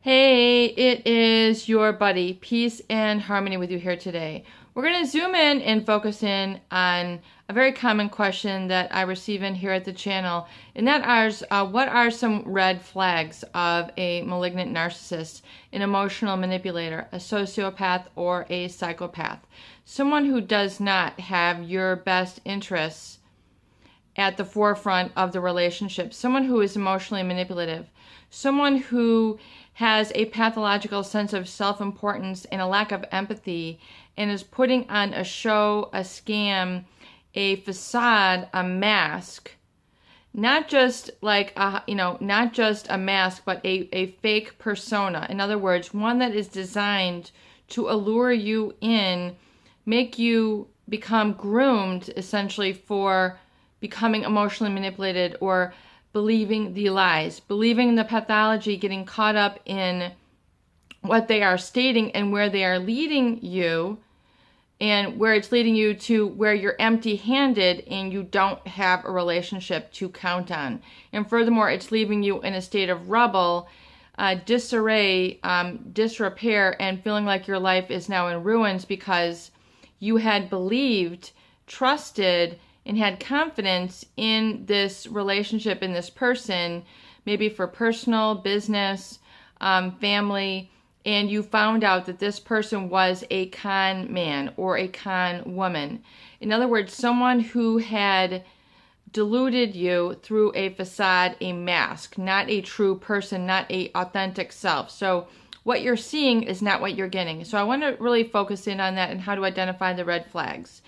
Hey, it is your buddy, Peace and Harmony with you here today. We're going to zoom in and focus in on a very common question that I receive in here at the channel, and that is, what are some red flags of a malignant narcissist, an emotional manipulator, a sociopath, or a psychopath? Someone who does not have your best interests at the forefront of the relationship, someone who is emotionally manipulative, someone who has a pathological sense of self-importance and a lack of empathy and is putting on a show, a scam, a facade, a mask, not just like not just a mask, but a fake persona. In other words, one that is designed to allure you in, make you become groomed essentially for becoming emotionally manipulated or believing the lies, believing the pathology, getting caught up in what they are stating and where they are leading you, and where it's leading you to where you're empty-handed and you don't have a relationship to count on. And furthermore, it's leaving you in a state of rubble, disarray, disrepair, and feeling like your life is now in ruins because you had believed, trusted, and had confidence in this relationship, in this person, maybe for personal, business, family, and you found out that this person was a con man or a con woman. In other words, someone who had deluded you through a facade, a mask, not a true person, not a authentic self. So what you're seeing is not what you're getting. So I want to really focus in on that and how to identify the red flags.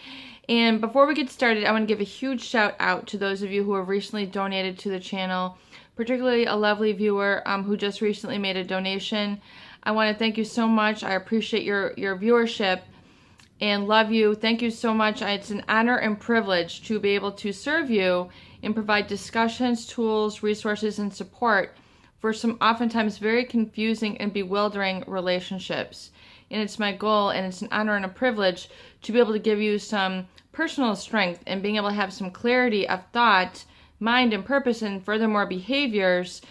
And before we get started, I want to give a huge shout out to those of you who have recently donated to the channel, particularly a lovely viewer who just recently made a donation. I want to thank you so much. I appreciate your viewership and love you. Thank you so much. It's an honor and privilege to be able to serve you and provide discussions, tools, resources, and support for some oftentimes very confusing and bewildering relationships. And it's my goal, and it's an honor and a privilege to be able to give you some personal strength and being able to have some clarity of thought, mind, and purpose, and furthermore behaviors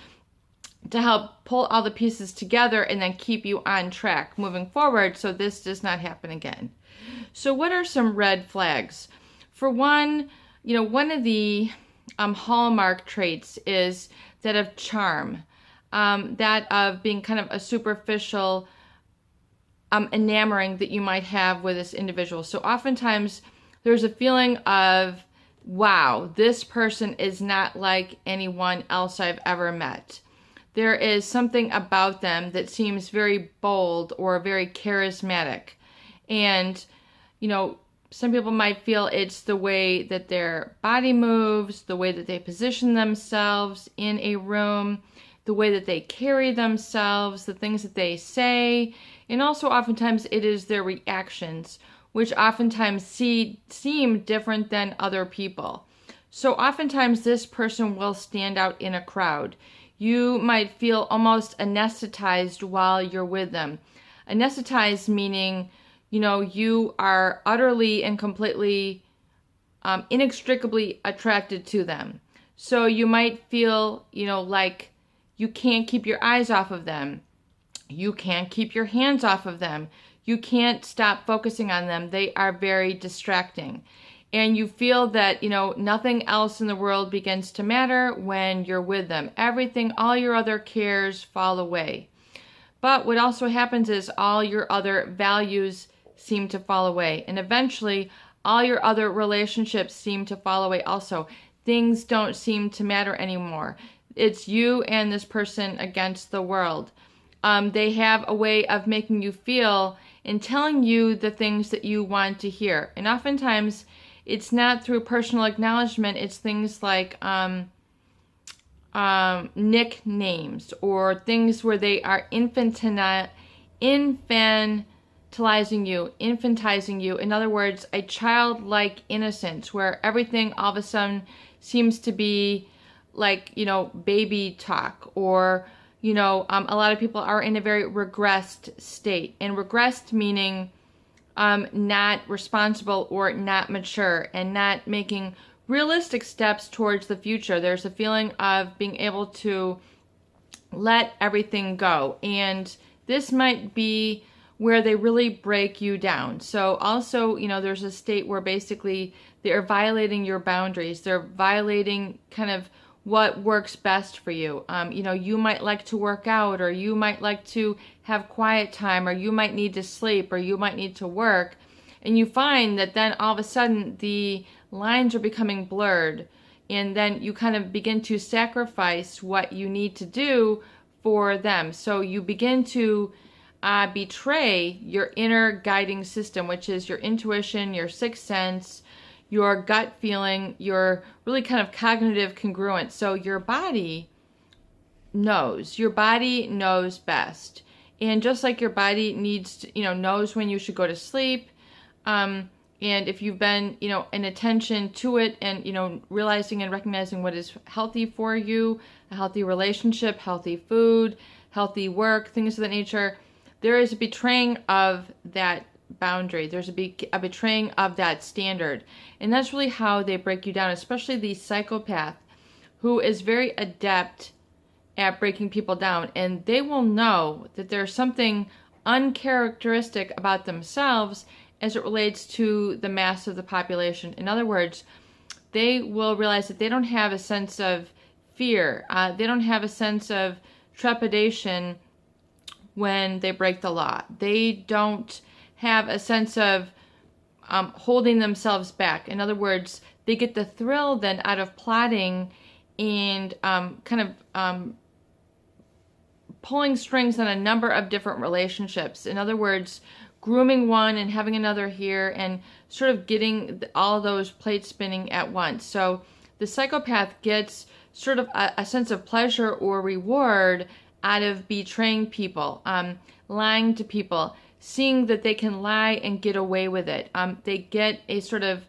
to help pull all the pieces together and then keep you on track moving forward so this does not happen again. So what are some red flags? For one, one of the hallmark traits is that of charm, that of being kind of a superficial enamoring that you might have with this individual. So oftentimes there's a feeling of, wow, this person is not like anyone else I've ever met. There is something about them that seems very bold or very charismatic. And, some people might feel it's the way that their body moves, the way that they position themselves in a room, the way that they carry themselves, the things that they say, and also oftentimes it is their reactions, which oftentimes seem different than other people. So oftentimes this person will stand out in a crowd. You might feel almost anesthetized while you're with them. Anesthetized meaning, you are utterly and completely, inextricably attracted to them. So you might feel, like you can't keep your eyes off of them. You can't keep your hands off of them. You can't stop focusing on them. They are very distracting. And you feel that, nothing else in the world begins to matter when you're with them. Everything, all your other cares fall away. But what also happens is all your other values seem to fall away. And eventually, all your other relationships seem to fall away also. Things don't seem to matter anymore. It's you and this person against the world. They have a way of making you feel and telling you the things that you want to hear. And oftentimes, it's not through personal acknowledgement. It's things like nicknames or things where they are infantizing you. In other words, a childlike innocence where everything all of a sudden seems to be like, baby talk, or, a lot of people are in a very regressed state. And regressed meaning not responsible or not mature and not making realistic steps towards the future. There's a feeling of being able to let everything go. And this might be where they really break you down. So also, there's a state where basically they're violating your boundaries. They're violating kind of what works best for you. You might like to work out, or you might like to have quiet time, or you might need to sleep, or you might need to work. And you find that then all of a sudden the lines are becoming blurred. And then you kind of begin to sacrifice what you need to do for them. So you begin to betray your inner guiding system, which is your intuition, your sixth sense, your gut feeling, your really kind of cognitive congruence. So your body knows. Your body knows best. And just like your body needs to, knows when you should go to sleep, and if you've been, in attention to it and, realizing and recognizing what is healthy for you, a healthy relationship, healthy food, healthy work, things of that nature, there is a betraying of that boundary. There's a betraying of that standard. And that's really how they break you down, especially the psychopath, who is very adept at breaking people down. And they will know that there's something uncharacteristic about themselves as it relates to the mass of the population. In other words, they will realize that they don't have a sense of fear. They don't have a sense of trepidation when they break the law. They don't have a sense of holding themselves back. In other words, they get the thrill then out of plotting and pulling strings on a number of different relationships. In other words, grooming one and having another here and sort of getting all those plates spinning at once. So the psychopath gets sort of a sense of pleasure or reward out of betraying people, lying to people, seeing that they can lie and get away with it. They get a sort of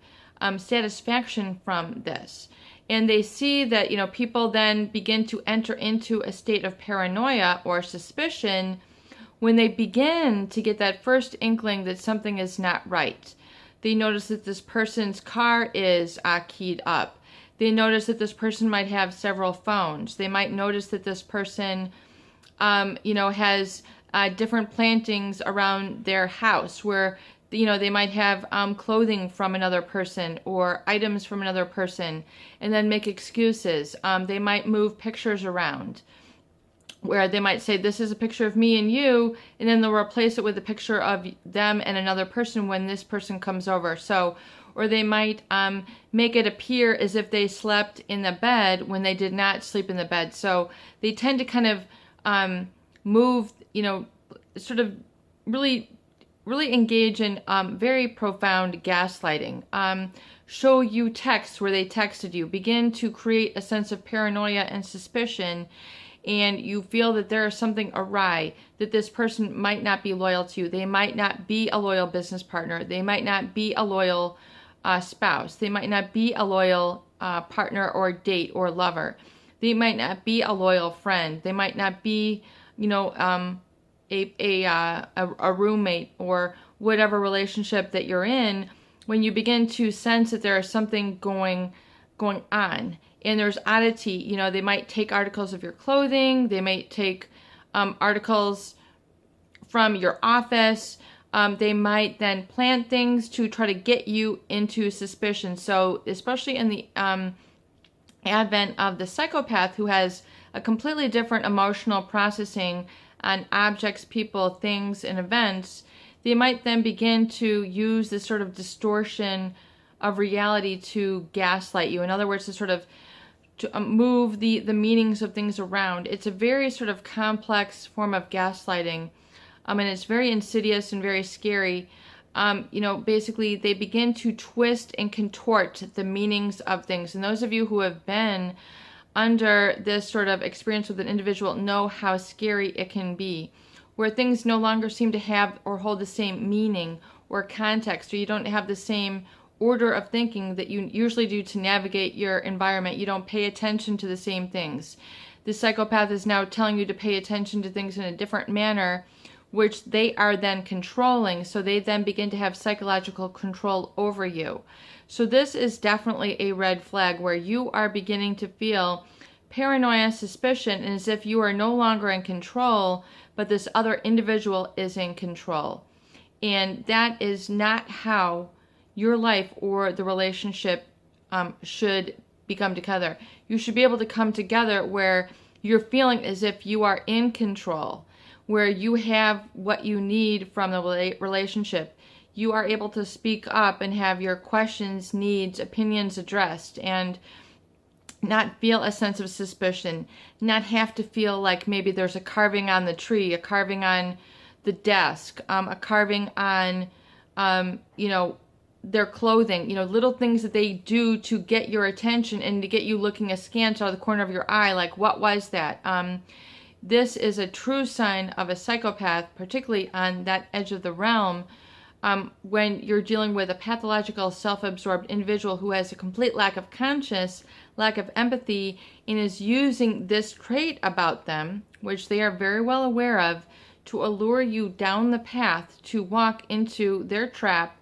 satisfaction from this. And they see that, people then begin to enter into a state of paranoia or suspicion when they begin to get that first inkling that something is not right. They notice that this person's car is keyed up. They notice that this person might have several phones. They might notice that this person, has different plantings around their house where, they might have clothing from another person or items from another person and then make excuses. They might move pictures around, where they might say, this is a picture of me and you, and then they'll replace it with a picture of them and another person when this person comes over. So, or they might make it appear as if they slept in the bed when they did not sleep in the bed. So they tend to kind of move, sort of really engage in very profound gaslighting. Show you texts where they texted you, begin to create a sense of paranoia and suspicion, and you feel that there is something awry, that this person might not be loyal to you. They might not be a loyal business partner. They might not be a loyal spouse. They might not be a loyal partner or date or lover. They might not be a loyal friend. They might not be, a roommate or whatever relationship that you're in. When you begin to sense that there is something going on, and there's oddity, they might take articles of your clothing, they might take articles from your office, they might then plant things to try to get you into suspicion. So especially in the advent of the psychopath, who has a completely different emotional processing on objects, people, things, and events, they might then begin to use this sort of distortion of reality to gaslight you. In other words, to sort of move the meanings of things around. It's a very sort of complex form of gaslighting, and it's very insidious and very scary. Basically, they begin to twist and contort the meanings of things. And those of you who have been under this sort of experience with an individual know how scary it can be, where things no longer seem to have or hold the same meaning or context, or you don't have the same order of thinking that you usually do to navigate your environment. You don't pay attention to the same things. The psychopath is now telling you to pay attention to things in a different manner, which they are then controlling, so they then begin to have psychological control over you. So this is definitely a red flag, where you are beginning to feel paranoia, suspicion, and as if you are no longer in control, but this other individual is in control. And that is not how your life or the relationship should become together. You should be able to come together where you're feeling as if you are in control, where you have what you need from the relationship. You are able to speak up and have your questions, needs, opinions addressed, and not feel a sense of suspicion, not have to feel like maybe there's a carving on the tree, a carving on the desk, a carving on, their clothing, little things that they do to get your attention and to get you looking askance out of the corner of your eye, like, what was that? This is a true sign of a psychopath, particularly on that edge of the realm, when you're dealing with a pathological, self-absorbed individual who has a complete lack of conscience, lack of empathy, and is using this trait about them, which they are very well aware of, to allure you down the path to walk into their trap,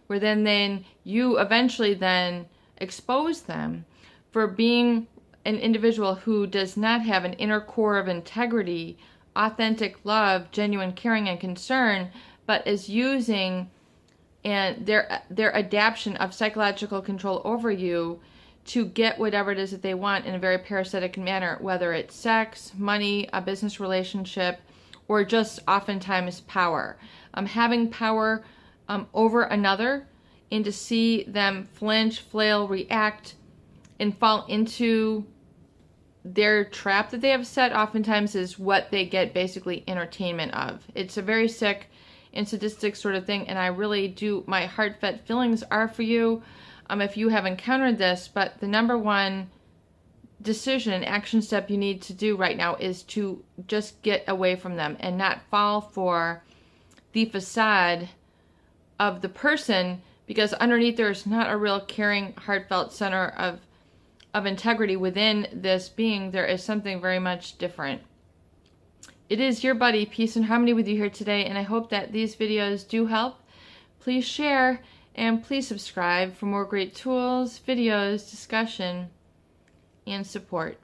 where then you eventually then expose them for being an individual who does not have an inner core of integrity, authentic love, genuine caring and concern, but is using and their adaptation of psychological control over you to get whatever it is that they want in a very parasitic manner, whether it's sex, money, a business relationship, or just oftentimes power. Having power over another, and to see them flinch, flail, react, and fall into their trap that they have set oftentimes is what they get basically entertainment of. It's a very sick and sadistic sort of thing, and I really do, my heartfelt feelings are for you if you have encountered this. But the number one decision and action step you need to do right now is to just get away from them and not fall for the facade of the person, because underneath there is not a real caring, heartfelt center of integrity within this being. There is something very much different. It is your buddy, Peace and Harmony, with you here today, and I hope that these videos do help. Please share and please subscribe for more great tools, videos, discussion, and support.